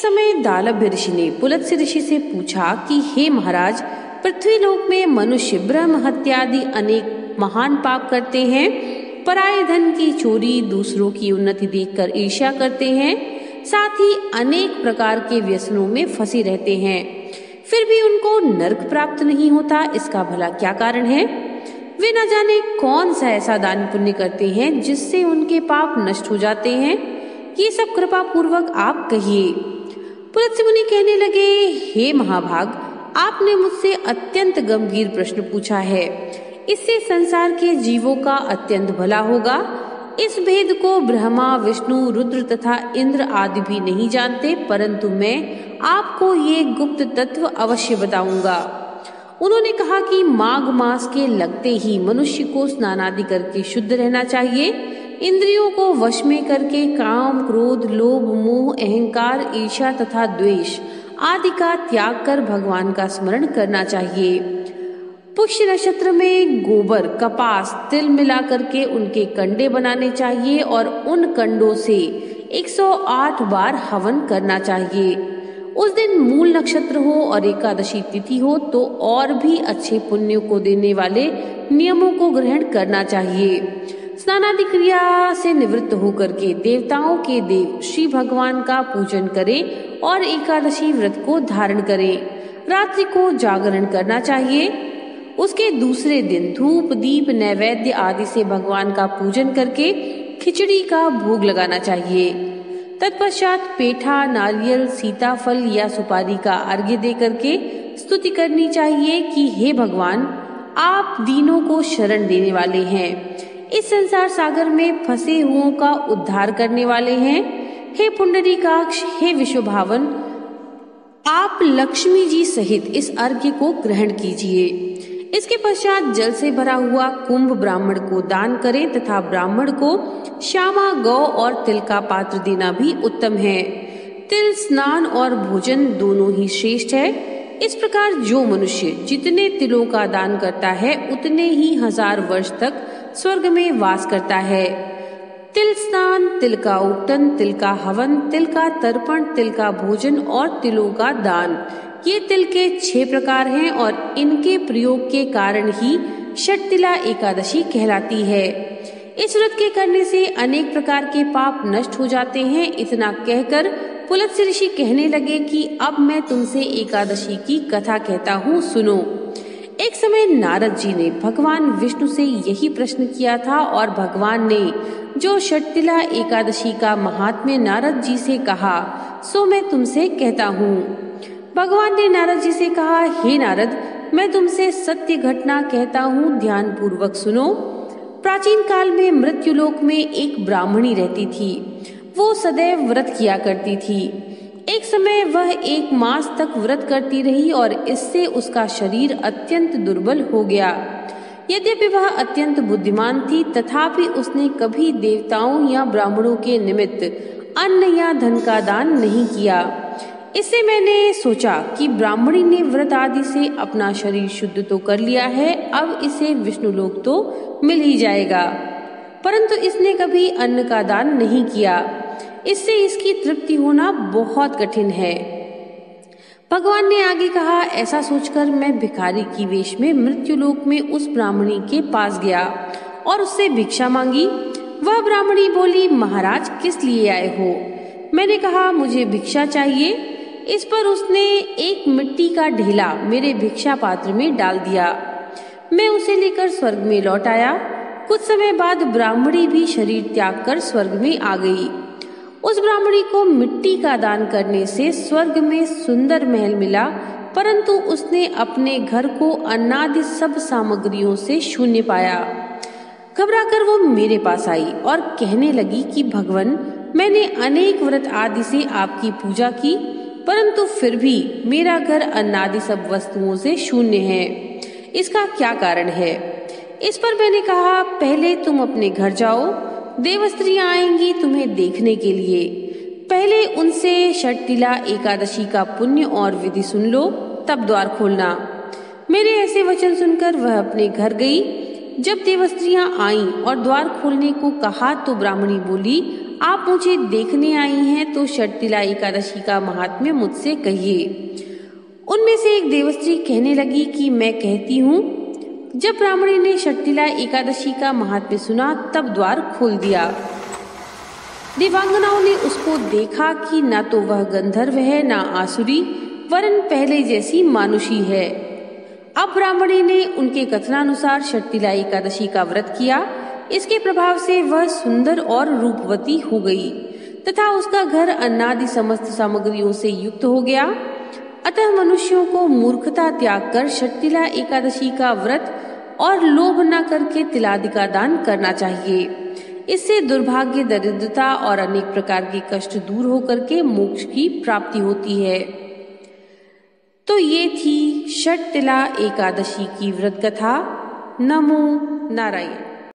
समय दालभ्य ऋषि ने पुलत्स्य ऋषि से पूछा कि हे महाराज, पृथ्वीलोक में मनुष्य ब्रह्म हत्यादि अनेक महान पाप करते हैं, पराये धन की चोरी, दूसरों की उन्नति देखकर ईर्ष्या करते हैं, साथ ही अनेक प्रकार के व्यसनों में फंसे रहते हैं, फिर भी उनको नरक प्राप्त नहीं होता। इसका भला क्या कारण है? वे न जाने कौन सा ऐसा दान पुण्य करते हैं जिससे उनके पाप नष्ट हो जाते हैं। ये सब कृपा पूर्वक आप कहिए। पुलत्स्य मुनि कहने लगे, हे महाभाग, आपने मुझसे अत्यंत गंभीर प्रश्न पूछा है। इससे संसार के जीवों का अत्यंत भला होगा। इस भेद को ब्रह्मा, विष्णु, रुद्र तथा इंद्र आदि भी नहीं जानते, परंतु मैं आपको ये गुप्त तत्व अवश्य बताऊंगा। उन्होंने कहा कि माघ मास के लगते ही मनुष्य को स्नान आदि करके शुद्ध रहना चाहिए। इंद्रियों को वश में करके काम, क्रोध, लोभ, मोह, अहंकार, ईर्ष्या तथा द्वेष आदि का त्याग कर भगवान का स्मरण करना चाहिए। पुष्य नक्षत्र में गोबर, कपास, तिल मिला करके उनके कंडे बनाने चाहिए और उन कंडों से 108 बार हवन करना चाहिए। उस दिन मूल नक्षत्र हो और एकादशी तिथि हो तो और भी अच्छे पुण्यों को देने वाले नियमों को ग्रहण करना चाहिए। स्नानादि क्रिया से निवृत्त होकर के देवताओं के देव श्री भगवान का पूजन करें और एकादशी व्रत को धारण करें। रात्रि को जागरण करना चाहिए। उसके दूसरे दिन धूप, दीप, नैवेद्य आदि से भगवान का पूजन करके खिचड़ी का भोग लगाना चाहिए। तत्पश्चात पेठा, नारियल, सीताफल या सुपारी का अर्घ्य दे करके स्तुति करनी चाहिए कि हे भगवान, आप दीनों को शरण देने वाले हैं, इस संसार सागर में फंसे हुओं का उद्धार करने वाले हैं। हे पुंडरीकाक्ष, हे विश्वभावन, आप लक्ष्मी जी सहित इस अर्घ्य को ग्रहण कीजिए। इसके पश्चात जल से भरा हुआ कुंभ ब्राह्मण को दान करें तथा ब्राह्मण को श्यामा, गौ और तिल का पात्र देना भी उत्तम है। तिल, स्नान और भोजन दोनों ही श्रेष्ठ है। इस प्रकार जो मनुष्य जितने तिलों का दान करता है उतने ही 1000 वर्ष तक स्वर्ग में वास करता है। तिल स्नान, तिल का उपटन, तिल का हवन, तिल का तर्पण, तिल का भोजन और तिलों का दान, ये तिल के 6 प्रकार हैं और इनके प्रयोग के कारण ही षटतिला एकादशी कहलाती है। इस व्रत के करने से अनेक प्रकार के पाप नष्ट हो जाते हैं। इतना कहकर पुलत्स्य ऋषि कहने लगे कि अब मैं तुमसे एकादशी की कथा कहता हूँ, सुनो। एक समय नारद जी ने भगवान विष्णु से यही प्रश्न किया था और भगवान ने जो षटतिला एकादशी का महात्म्य नारद जी से कहा सो मैं तुमसे कहता हूँ। भगवान ने नारद जी से कहा, हे नारद, मैं तुमसे सत्य घटना कहता हूँ, ध्यान पूर्वक सुनो। प्राचीन काल में मृत्युलोक में एक ब्राह्मणी रहती थी। वो सदैव व्रत किया करती थी। एक समय वह 1 मास तक व्रत करती रही और इससे उसका शरीर अत्यंत दुर्बल हो गया। यद्यपि वह अत्यंत बुद्धिमान थी तथापि उसने कभी देवताओं या ब्राह्मणों के निमित्त अन्न या धन का दान नहीं किया। इससे मैंने सोचा कि ब्राह्मणी ने व्रत आदि से अपना शरीर शुद्ध तो कर लिया है, अब इसे विष्णुलोक तो मिल ही जाएगा, परंतु इसने कभी अन्न का दान नहीं किया। इससे इसकी तृप्ति होना बहुत कठिन है। भगवान ने आगे कहा, ऐसा सोचकर मैं भिखारी की वेश में मृत्युलोक में उस ब्राह्मणी के पास गया और उससे भिक्षा मांगी। वह ब्राह्मणी बोली, महाराज किस लिए आए हो? मैंने कहा, मुझे भिक्षा चाहिए। इस पर उसने एक मिट्टी का ढेला मेरे भिक्षा पात्र में डाल दिया। मैं उसे लेकर स्वर्ग में लौट आया। कुछ समय बाद ब्राह्मणी भी शरीर त्याग कर स्वर्ग में आ गई। उस ब्राह्मणी को मिट्टी का दान करने से स्वर्ग में सुंदर महल मिला, परंतु उसने अपने घर को अन्नादि सब सामग्रियों से शून्य पाया। घबराकर वो मेरे पास आई और कहने लगी कि भगवान, मैंने अनेक व्रत आदि से आपकी पूजा की, परंतु फिर भी मेरा घर अन्नादि सब वस्तुओं से शून्य है। इसका क्या कारण है? इस पर मैंने कहा, पहले तुम अपने घर जाओ, देवस्त्रियां आएंगी तुम्हें देखने के लिए। पहले उनसे षटतिला एकादशी का पुण्य और विधि सुन लो, तब द्वार खोलना। मेरे ऐसे वचन सुनकर वह अपने घर गई। जब देवस्त्रियां आईं और द्वार खोलने को कहा तो ब्राह्मणी बोली, आप मुझे देखने आई हैं तो षटतिला एकादशी का महात्म्य मुझसे कहिए। उनमें से एक देवस्त्री कहने लगी कि मैं कहती हूँ। जब ब्राह्मणी ने षटतिला एकादशी का महात्म्य सुना तब द्वार खोल दिया। देवांगनाओं ने उसको देखा कि न तो वह गंधर्व है न आसुरी, वरन पहले जैसी मानुषी है। अब ब्राह्मणी ने उनके कथनानुसार षटतिला एकादशी का व्रत किया। इसके प्रभाव से वह सुंदर और रूपवती हो गई तथा उसका घर अन्नादि समस्त सामग्रियों से युक्त हो गया। अतः मनुष्यों को मूर्खता त्याग कर षटतिला एकादशी का व्रत और लोभ न करके तिलादि का दान करना चाहिए। इससे दुर्भाग्य, दरिद्रता और अनेक प्रकार के कष्ट दूर होकर के मोक्ष की प्राप्ति होती है। तो ये थी षटतिला एकादशी की व्रत कथा। नमो नारायण।